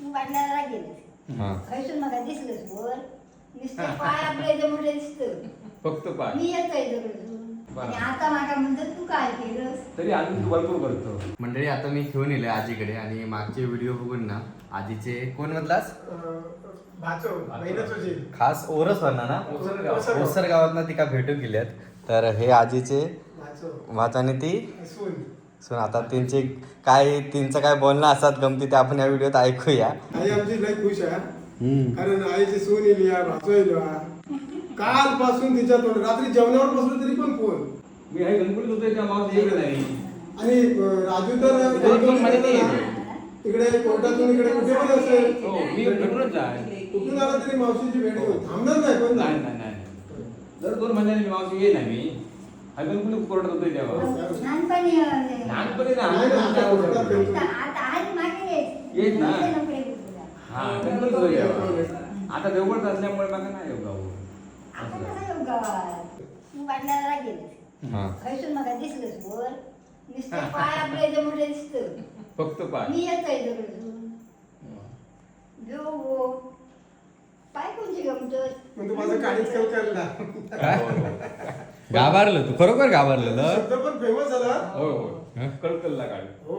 वाटल्याला गेलं खैसून मला दिसलंच वर नुसतं पाय आपल्या जमलं दिसतं फक्त पाय मी येतोय दगड आणि आता माझ्या म्हणतात तू काय केलंस तरी अजून भरपूर करतो. मंडळी आता मी घेऊन येले आजीकडे आणि मागचे व्हिडिओ बघून ना आजीचे कोण म्हटलास खास ओरस वरना ना ओसर गावात ना ती का भेटून गेल्यात. तर हे आजीचे वाचाने ती सुन आता त्यांचे त्यांचं काय बोलणं असतात गमती ते आपण या व्हिडिओत ऐकूया. आई आमची लय खुश आहे कारण आईची सून येईल भाचो कालपासून तिच्या तोंड रात्री जेवणावर बसलो तरी पण फोन. मी हे गणपती होतो त्या मावशी येत नाही आणि राजू तर इकडे कोर्टातून इकडे कुठे पण असेल हो मी भेटूनच आहे. कुठून आला तरी मावशीची भेट घेऊन थांबणार नाही पण नाही नाही नाही जर 2 महिन्यांनी मावशी येईल ना मी हा गणपती कोर्टात होतोय तेव्हा लहानपणी लहानपणी आता आज मागे येत ना हा गणपती होतोय तेव्हा आता देवगड असल्यामुळे मला नाही येऊ गाव आता कसं येऊ गावात तू वाटल्याला गेलं खैसून मला दिसलंच वर नुसतं पाय आपल्या जमलं दिसतं फक्त पाय मी येतोय दगड जो पाय कोणची गमतोस मग तू माझं काहीच कल करला घाबरलं तू खरोखर घाबरलं शब्द पण फेमस झाला. हो हो कळकलला काढ हो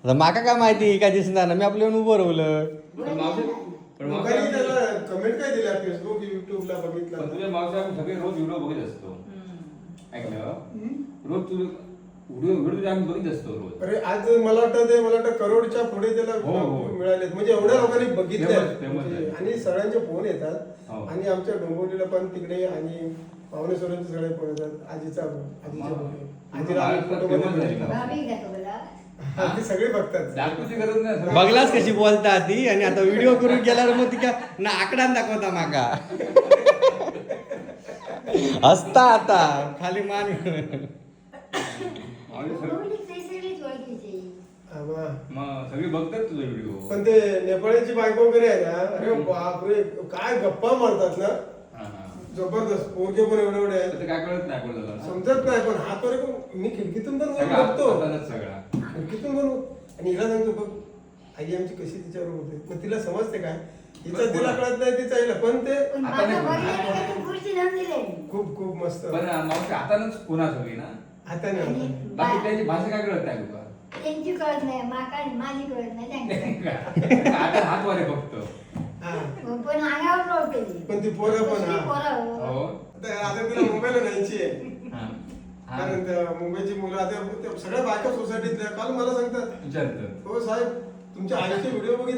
आता माका काय माहिती काय दिसणार ना मी आपल्या उभं राहलं. लोकांनी त्याला कमेंट काय दिल्या फेसबुक युट्यूबला बघितला पण तुझ्या मावशी आम्ही सगळे रोज व्हिडिओ बघत असतो ऐकलं रोज तुझे व्हिडिओ आम्ही बघत असतो रोज. अरे आज मला वाटतं करोडच्या पुढे त्याला मिळालेत म्हणजे एवढ्या लोकांनी बघितले आणि सगळ्यांचे फोन येतात आणि आमच्या डोंबिवलीला पण तिकडे आणि पाहुणे सोरांचे सगळे फोन येतात आजीचा आजीला आजी सगळे बघतात. दाखवूची गरज नाही बघलाच कशी बोलता ती आणि आता व्हिडिओ करून गेल्यावर मग ती का ना आकडान दाखवता माका हसता आता खाली मान सगळे बघतात तुझा व्हिडिओ. पण ते नेपाळची बायको वगैरे आहे ना अरे बापरे काय गप्पा मारतात ना जबरदस्त पोरगे पण एवढे आहेत काय कळत नाही कोणाला समजत नाही पण हा तर मी खिडकीतून पण बघतो सगळा खिडकीतून पण आणि हिला सांगतो बघ आई आमची कशी तिच्यावर होते मग तिला समजते काय हिचं तिला कळत नाही तिचा आईला पण ते खूप खूप मस्त पण मावशी हातानच पुन्हा सगळी ना हाताने बाकी त्यांची भाषा काय कळत नाही तुला त्यांची कळत नाही माका माझी कळत नाही आता हात वारे फक्त पण अंगावर नव्हते पण ती पोरं पण हो आता तिला मुंबईला न्यायची आहे कारण मुंबईची मुलं आता सगळ्या बायका सोसायटीतल्या काल मला सांगतात विचारतात हो साहेब तुमच्या आईचे व्हिडिओ बघितले